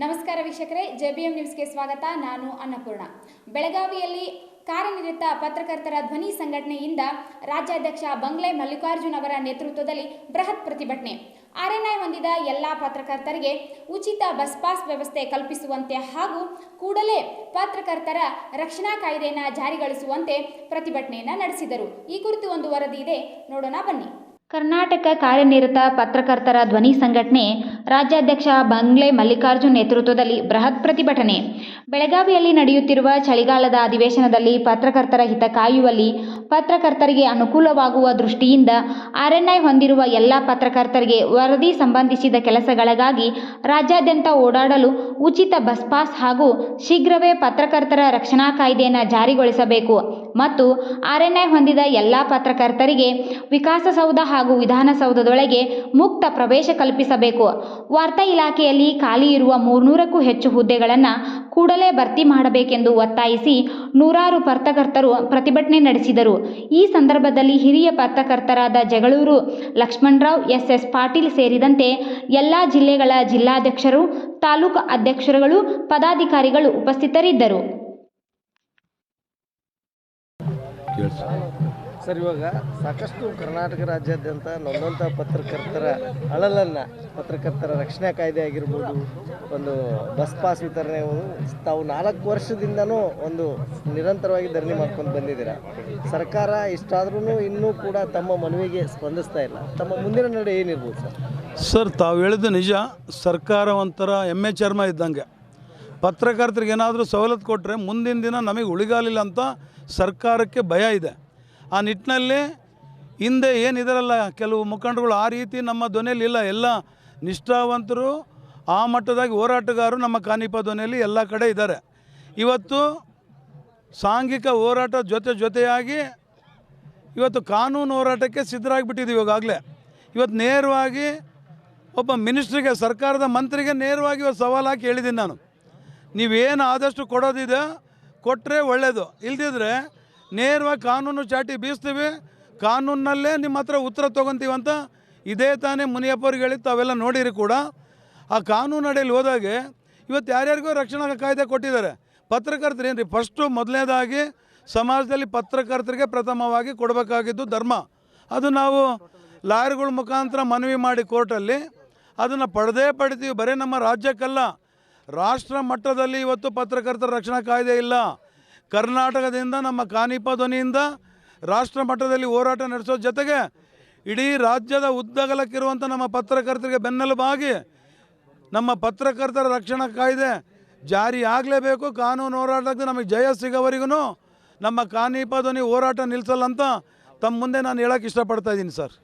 ನಮಸ್ಕಾರ ವೀಕ್ಷಕರೇ, ಜೆಬಿಎಂ ನ್ಯೂಸ್ಗೆ ಸ್ವಾಗತ. ನಾನು ಅನ್ನಪೂರ್ಣ. ಬೆಳಗಾವಿಯಲ್ಲಿ ಕಾರ್ಯನಿರತ ಪತ್ರಕರ್ತರ ಧ್ವನಿ ಸಂಘಟನೆಯಿಂದ ರಾಜ್ಯಾಧ್ಯಕ್ಷ ಬಂಗ್ಲೆ ಮಲ್ಲಿಕಾರ್ಜುನ್ ಅವರ ನೇತೃತ್ವದಲ್ಲಿ ಬೃಹತ್ ಪ್ರತಿಭಟನೆ. ಆರ್ಎನ್ಐ ಹೊಂದಿದ ಎಲ್ಲ ಪತ್ರಕರ್ತರಿಗೆ ಉಚಿತ ಬಸ್ ಪಾಸ್ ವ್ಯವಸ್ಥೆ ಕಲ್ಪಿಸುವಂತೆ ಹಾಗೂ ಕೂಡಲೇ ಪತ್ರಕರ್ತರ ರಕ್ಷಣಾ ಕಾಯ್ದೆಯನ್ನು ಜಾರಿಗೊಳಿಸುವಂತೆ ಪ್ರತಿಭಟನೆಯನ್ನು ನಡೆಸಿದರು. ಈ ಕುರಿತು ಒಂದು ವರದಿ ಇದೆ, ನೋಡೋಣ ಬನ್ನಿ. ಕರ್ನಾಟಕ ಕಾರ್ಯನಿರತ ಪತ್ರಕರ್ತರ ಧ್ವನಿ ಸಂಘಟನೆ ರಾಜ್ಯಾಧ್ಯಕ್ಷ ಬಂಗ್ಲೆ ಮಲ್ಲಿಕಾರ್ಜುನ್ ನೇತೃತ್ವದಲ್ಲಿ ಬೃಹತ್ ಪ್ರತಿಭಟನೆ. ಬೆಳಗಾವಿಯಲ್ಲಿ ನಡೆಯುತ್ತಿರುವ ಚಳಿಗಾಲದ ಅಧಿವೇಶನದಲ್ಲಿ ಪತ್ರಕರ್ತರ ಹಿತ ಕಾಯುವಲ್ಲಿ ಪತ್ರಕರ್ತರಿಗೆ ಅನುಕೂಲವಾಗುವ ದೃಷ್ಟಿಯಿಂದ ಆರ್ಎನ್ಐ ಹೊಂದಿರುವ ಎಲ್ಲ ಪತ್ರಕರ್ತರಿಗೆ ವರದಿ ಸಂಬಂಧಿಸಿದ ಕೆಲಸಗಳಿಗಾಗಿ ರಾಜ್ಯಾದ್ಯಂತ ಓಡಾಡಲು ಉಚಿತ ಬಸ್ ಪಾಸ್ ಹಾಗೂ ಶೀಘ್ರವೇ ಪತ್ರಕರ್ತರ ರಕ್ಷಣಾ ಕಾಯ್ದೆಯನ್ನು ಜಾರಿಗೊಳಿಸಬೇಕು ಮತ್ತು ಆರ್ಎನ್ಐ ಹೊಂದಿದ ಎಲ್ಲ ಪತ್ರಕರ್ತರಿಗೆ ವಿಕಾಸಸೌಧ ಹಾಗೂ ವಿಧಾನಸೌಧದೊಳಗೆ ಮುಕ್ತ ಪ್ರವೇಶ ಕಲ್ಪಿಸಬೇಕು. ವಾರ್ತಾ ಇಲಾಖೆಯಲ್ಲಿ ಖಾಲಿ ಇರುವ 300ಕ್ಕೂ ಹೆಚ್ಚು ಹುದ್ದೆಗಳನ್ನು ಕೂಡಲೇ ಭರ್ತಿ ಮಾಡಬೇಕೆಂದು ಒತ್ತಾಯಿಸಿ ನೂರಾರು ಪತ್ರಕರ್ತರು ಪ್ರತಿಭಟನೆ ನಡೆಸಿದರು. ಈ ಸಂದರ್ಭದಲ್ಲಿ ಹಿರಿಯ ಪತ್ರಕರ್ತರಾದ ಜಗಳೂರು ಲಕ್ಷ್ಮಣರಾವ್, ಎಸ್ ಪಾಟೀಲ್ ಸೇರಿದಂತೆ ಎಲ್ಲ ಜಿಲ್ಲೆಗಳ ಜಿಲ್ಲಾಧ್ಯಕ್ಷರು, ತಾಲೂಕು ಅಧ್ಯಕ್ಷರುಗಳು, ಪದಾಧಿಕಾರಿಗಳು ಉಪಸ್ಥಿತರಿದ್ದರು. ಸರ್, ಇವಾಗ ಸಾಕಷ್ಟು ಕರ್ನಾಟಕ ರಾಜ್ಯಾದ್ಯಂತ ನೊಂದಂಥ ಪತ್ರಕರ್ತರ ಅಳಲನ್ನು, ಪತ್ರಕರ್ತರ ರಕ್ಷಣಾ ಕಾಯ್ದೆ ಆಗಿರ್ಬೋದು, ಒಂದು ಬಸ್ ಪಾಸ್ ವಿತರಣೆ, ತಾವು 4 ವರ್ಷದಿಂದನೂ ಒಂದು ನಿರಂತರವಾಗಿ ಧರಣಿ ಮಾಡ್ಕೊಂಡು ಬಂದಿದ್ದೀರಾ. ಸರ್ಕಾರ ಇಷ್ಟಾದ್ರೂ ಇನ್ನೂ ಕೂಡ ತಮ್ಮ ಮನವಿಗೆ ಸ್ಪಂದಿಸ್ತಾ ಇಲ್ಲ. ತಮ್ಮ ಮುಂದಿನ ನಡೆ ಏನಿರ್ಬೋದು ಸರ್? ಸರ್, ತಾವು ಹೇಳಿದ್ದು ನಿಜ. ಸರ್ಕಾರ ಒಂಥರ ಎಮ್ಮೆ ಚರ್ಮ ಇದ್ದಂಗೆ. ಪತ್ರಕರ್ತರಿಗೆ ಏನಾದರೂ ಸವಲತ್ತು ಕೊಟ್ಟರೆ ಮುಂದಿನ ದಿನ ನಮಗೆ ಉಳಿಗಾಲಿಲ್ಲ ಅಂತ ಸರ್ಕಾರಕ್ಕೆ ಭಯ ಇದೆ. ಆ ನಿಟ್ಟಿನಲ್ಲಿ ಹಿಂದೆ ಏನಿದಾರಲ್ಲ ಕೆಲವು ಮುಖಂಡರುಗಳು ಆ ರೀತಿ ನಮ್ಮ ಧ್ವನಿಯಲ್ಲಿ ಇಲ್ಲ. ಎಲ್ಲ ನಿಷ್ಠಾವಂತರು, ಆ ಮಟ್ಟದಾಗಿ ಹೋರಾಟಗಾರರು ನಮ್ಮ ಕಾನಿಪ ಧ್ವನಿಯಲ್ಲಿ ಎಲ್ಲ ಕಡೆ ಇದ್ದಾರೆ. ಇವತ್ತು ಸಾಂಘಿಕ ಹೋರಾಟ ಜೊತೆಯಾಗಿ ಇವತ್ತು ಕಾನೂನು ಹೋರಾಟಕ್ಕೆ ಸಿದ್ಧರಾಗಿಬಿಟ್ಟಿದ್ದೀವಿ. ಇವಾಗಲೇ ಇವತ್ತು ನೇರವಾಗಿ ಒಬ್ಬ ಮಿನಿಸ್ಟ್ರಿಗೆ, ಸರ್ಕಾರದ ಮಂತ್ರಿಗೆ ನೇರವಾಗಿ ಇವತ್ತು ಸವಾಲು ಹಾಕಿ ಹೇಳಿದ್ದೀನಿ ನಾನು, ನೀವೇನು ಆದಷ್ಟು ಕೊಡೋದಿದೆ ಕೊಟ್ಟರೆ ಒಳ್ಳೆಯದು, ಇಲ್ದಿದ್ರೆ ನೇರವಾಗಿ ಕಾನೂನು ಚಾಟಿ ಬೀಸ್ತೀವಿ, ಕಾನೂನಲ್ಲೇ ನಿಮ್ಮ ಹತ್ರ ಉತ್ತರ ತೊಗೊತೀವಂತ ಇದೇ ತಾನೇ ಮುನಿಯಪ್ಪ ಅವ್ರಿಗೆ ಹೇಳಿ ತಾವೆಲ್ಲ ನೋಡಿರಿ ಕೂಡ. ಆ ಕಾನೂನು ಅಡಿಯಲ್ಲಿ ಹೋದಾಗೆ ಇವತ್ತು ಯಾರ್ಯಾರಿಗೂ ರಕ್ಷಣಾ ಕಾಯ್ದೆ ಕೊಟ್ಟಿದ್ದಾರೆ. ಪತ್ರಕರ್ತರು ಏನು ರೀ, ಫಸ್ಟು ಮೊದಲನೇದಾಗಿ ಸಮಾಜದಲ್ಲಿ ಪತ್ರಕರ್ತರಿಗೆ ಪ್ರಥಮವಾಗಿ ಕೊಡಬೇಕಾಗಿದ್ದು ಧರ್ಮ. ಅದು ನಾವು ಲಾಯರ್ಗಳ ಮುಖಾಂತರ ಮನವಿ ಮಾಡಿ ಕೋರ್ಟಲ್ಲಿ ಅದನ್ನು ಪಡೆತೀವಿ. ಬರೀ ನಮ್ಮ ರಾಜ್ಯಕ್ಕಲ್ಲ, ರಾಷ್ಟ್ರ ಮಟ್ಟದಲ್ಲಿ ಇವತ್ತು ಪತ್ರಕರ್ತರ ರಕ್ಷಣಾ ಕಾಯ್ದೆ ಇಲ್ಲ. ಕರ್ನಾಟಕದಿಂದ ನಮ್ಮ ಕಾನಿಪ ಧ್ವನಿಯಿಂದ ರಾಷ್ಟ್ರ ಮಟ್ಟದಲ್ಲಿ ಹೋರಾಟ ನಡೆಸೋ ಜೊತೆಗೆ ಇಡೀ ರಾಜ್ಯದ ಉದ್ದಗಲಕ್ಕಿರುವಂಥ ನಮ್ಮ ಪತ್ರಕರ್ತರಿಗೆ ಬೆನ್ನೆಲುಬಾಗಿ ನಮ್ಮ ಪತ್ರಕರ್ತರ ರಕ್ಷಣಾ ಕಾಯ್ದೆ ಜಾರಿ ಆಗಲೇಬೇಕು. ಕಾನೂನು ಹೋರಾಟಕ್ಕೆ ನಮಗೆ ಜಯ ಸಿಗೋವರೆಗೂ ನಮ್ಮ ಕಾನಿಪ ಧ್ವನಿ ಹೋರಾಟ ನಿಲ್ಲಿಸಲ್ಲ ಅಂತ ತಮ್ಮ ಮುಂದೆ ನಾನು ಹೇಳೋಕ್ಕೆ ಇಷ್ಟಪಡ್ತಾ ಇದ್ದೀನಿ ಸರ್.